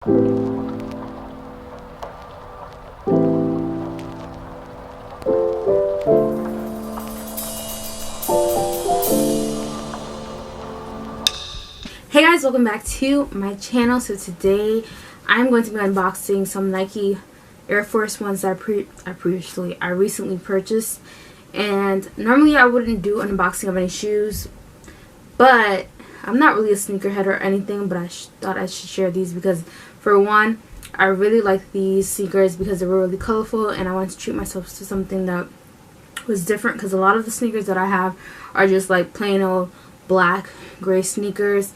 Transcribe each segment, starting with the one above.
Hey guys, welcome back to my channel. So today I'm going to be unboxing some Nike Air Force Ones that I recently purchased. And normally I wouldn't do unboxing of any shoes, but I'm not really a sneakerhead or anything, but I thought I should share these because, for one, I really like these sneakers because they were really colorful, and I wanted to treat myself to something that was different, because a lot of the sneakers that I have are just like plain old black, gray sneakers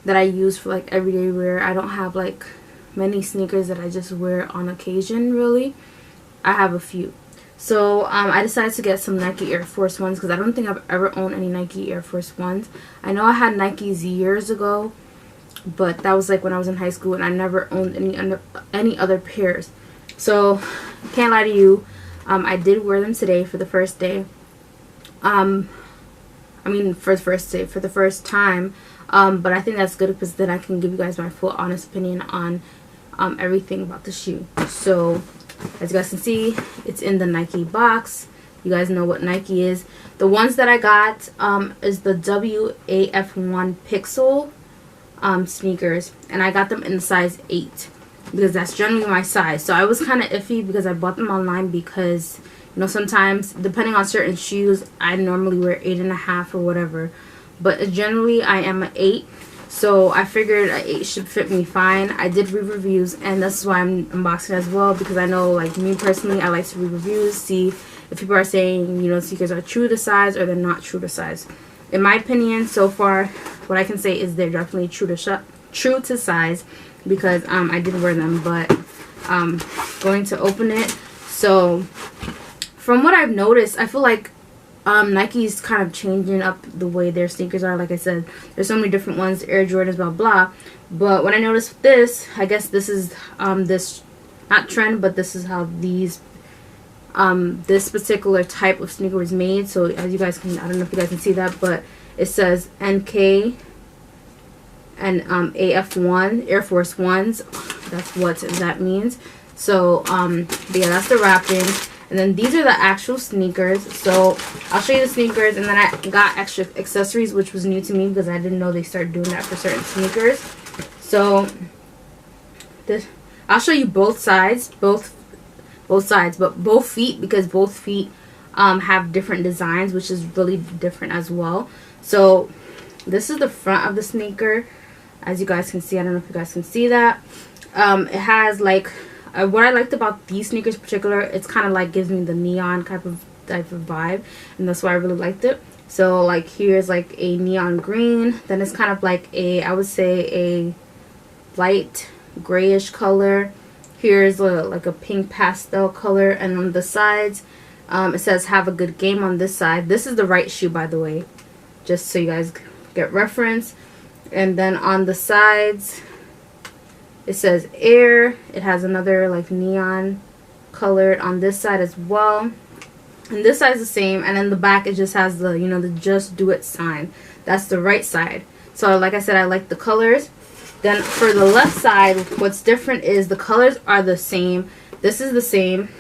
that I use for like everyday wear. I don't have like many sneakers that I just wear on occasion, really. I have a few. So I decided to get some Nike Air Force Ones because I don't think I've ever owned any Nike Air Force Ones. I know I had Nikes years ago, but that was like when I was in high school, and I never owned any other pairs. So can't lie to you, I did wear them today for the first day. For the first time. But I think that's good because then I can give you guys my full honest opinion on everything about the shoe. So as you guys can see, it's in the Nike box. You guys know what Nike is. The ones that I got is the WAF1 Pixel sneakers, and I got them in the size 8 because that's generally my size. So I was kind of iffy because I bought them online because, you know, sometimes depending on certain shoes I normally wear 8.5 or whatever, but generally I am an 8. So I figured an 8 should fit me fine. I did read reviews, and that's why I'm unboxing as well, because I know, like me personally, I like to read reviews, see if people are saying, you know, sneakers are true to size or they're not true to size. In my opinion, so far, what I can say is they're definitely true to size, because I did wear them. But going to open it. So from what I've noticed, I feel like Nike's kind of changing up the way their sneakers are. Like I said, there's so many different ones, Air Jordans, blah blah. But when I noticed this, I guess this is this, not trend, but this is how these this particular type of sneaker was made. So as you guys can, I don't know if you guys can see that, but it says NK and AF1 Air Force Ones. That's what that means. So but yeah, that's the wrapping. And then these are the actual sneakers. So I'll show you the sneakers, and then I got extra accessories, which was new to me because I didn't know they started doing that for certain sneakers. So I'll show you both sides, both sides, but both feet, because both feet have different designs, which is really different as well. So this is the front of the sneaker, as you guys can see. I don't know if you guys can see that. It has like what I liked about these sneakers in particular, it's kind of like gives me the neon type of vibe, and that's why I really liked it. So like here's like a neon green, then it's kind of like I would say a light grayish color. Here's like a pink pastel color, and on the sides it says have a good game on this side. This is the right shoe, by the way, just so you guys get reference. And then on the sides it says Air. It has another like neon colored on this side as well, and this side is the same. And then the back, it just has the, you know, the Just Do It sign. That's the right side. So like I said, I like the colors. Then for the left side, what's different is the colors are the same. This is the same,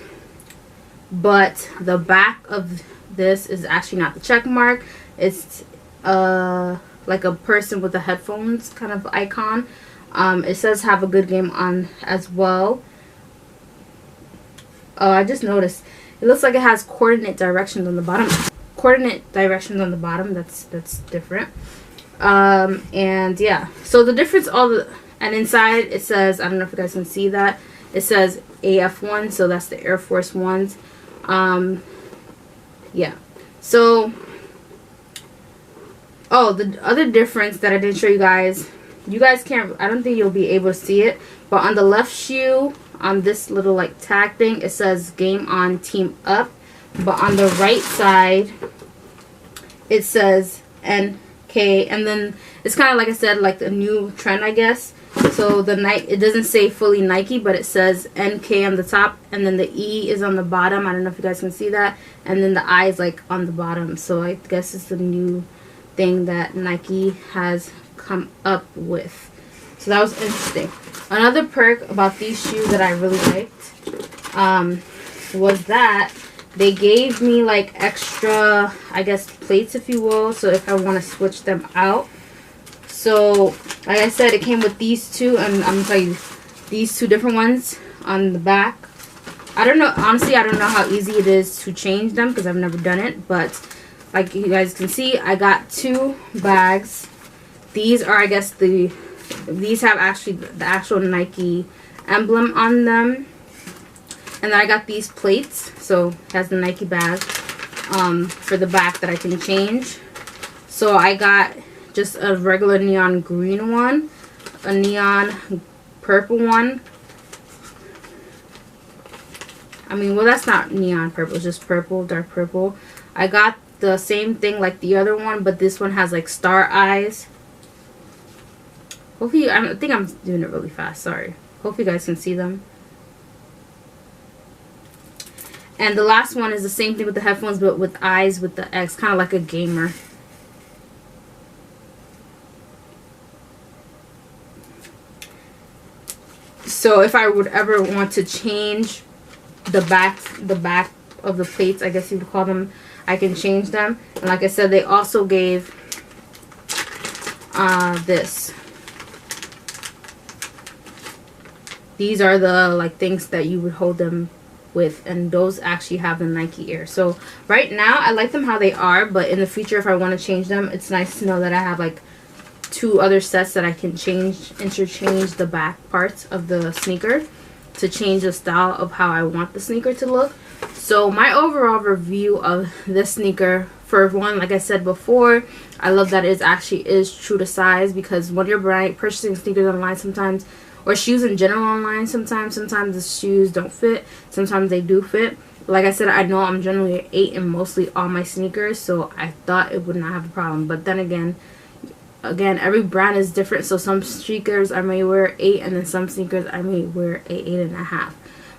but the back of this is actually not the check mark. It's like a person with the headphones kind of icon. It says have a good game on as well. Oh, I just noticed it looks like it has coordinate directions on the bottom. That's different. And yeah, so the difference, and inside it says, I don't know if you guys can see that, it says AF1, so that's the Air Force Ones. Yeah, so the other difference that I didn't show you guys can't, I don't think you'll be able to see it, but on the left shoe, on this little like tag thing, it says game on, team up. But on the right side it says NK, and then it's kind of, like I said, like the new trend, I guess. So the it doesn't say fully Nike, but it says NK on the top, and then the E is on the bottom. I don't know if you guys can see that, and then the I is like on the bottom. So I guess it's the new thing that Nike has come up with. So that was interesting. Another perk about these shoes that I really liked was that they gave me like extra, I guess, plates, if you will, so if I want to switch them out. So like I said, it came with these two, and I'm gonna tell you, these two different ones on the back. I don't know, honestly, I don't know how easy it is to change them because I've never done it, but like you guys can see, I got two bags. These are, I guess, these have actually the actual Nike emblem on them. And then I got these plates, so it has the Nike bag for the back that I can change. So I got just a regular neon green one, a neon purple one. I mean, well, that's not neon purple, it's just purple, dark purple. I got the same thing like the other one, but this one has like star eyes. Hopefully, I think I'm doing it really fast, sorry. Hopefully you guys can see them. And the last one is the same thing with the headphones, but with eyes with the X, kind of like a gamer. So if I would ever want to change the back of the plates, I guess you would call them, I can change them. And like I said, they also gave this. These are the like things that you would hold them with, and those actually have the Nike Air. So right now I like them how they are, but in the future if I want to change them, it's nice to know that I have like two other sets that I can interchange the back parts of the sneaker to change the style of how I want the sneaker to look. So my overall review of this sneaker, for one, like I said before, I love that it actually is true to size, because when you're purchasing sneakers online sometimes, or shoes in general online, sometimes the shoes don't fit, sometimes they do fit. Like I said, I know I'm generally an 8 in mostly all my sneakers, so I thought it would not have a problem. But then again, every brand is different, so some sneakers I may wear 8, and then some sneakers I may wear a 8.5.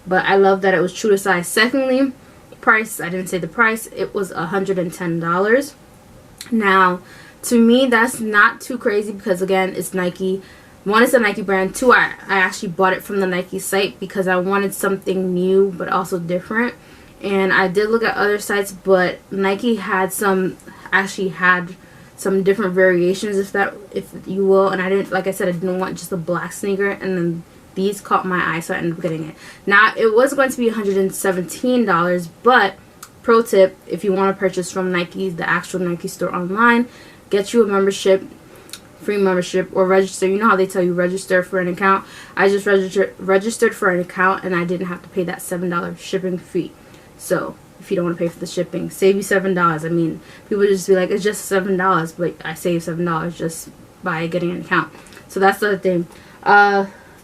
But I love that it was true to size. Secondly, price, I didn't say the price, it was $110. Now, to me, that's not too crazy because, again, it's Nike. One, it's a Nike brand. Two, I actually bought it from the Nike site because I wanted something new but also different. And I did look at other sites, but Nike had some different variations, if you will. And I didn't, like I said, I didn't want just a black sneaker, and then these caught my eye, so I ended up getting it. Now, it was going to be $117, but pro tip, if you want to purchase from Nike, the actual Nike store online, get you a membership, free membership, or register. You know how they tell you register for an account? I just registered for an account, and I didn't have to pay that $7 shipping fee. So if you don't want to pay for the shipping, save you $7. I mean, people just be like, it's just $7, but I save $7 just by getting an account. So that's the other thing.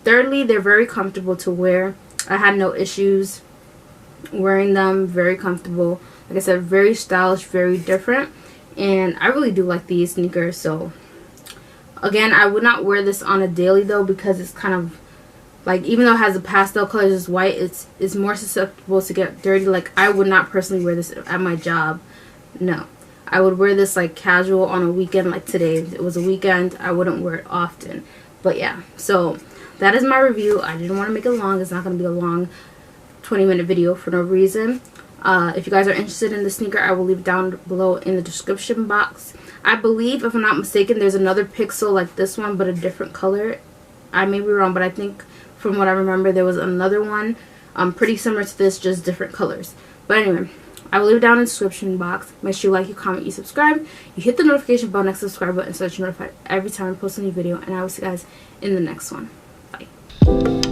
Thirdly, they're very comfortable to wear. I had no issues wearing them. Very comfortable. Like I said, very stylish, very different, and I really do like these sneakers. So again, I would not wear this on a daily though, because it's kind of like, even though it has the pastel colors, it's white, it's more susceptible to get dirty. Like, I would not personally wear this at my job. No, I would wear this like casual on a weekend, like today. It was a weekend, I wouldn't wear it often. But yeah, so that is my review. I didn't want to make it long. It's not going to be a long 20-minute video for no reason. If you guys are interested in the sneaker, I will leave it down below in the description box. I believe, if I'm not mistaken, there's another Pixel like this one, but a different color. I may be wrong, but I think from what I remember, there was another one pretty similar to this, just different colors. But anyway, I will leave it down in the description box. Make sure you like, you comment, you subscribe. You hit the notification bell next to the subscribe button so that you're notified every time I post a new video. And I will see you guys in the next one. Bye.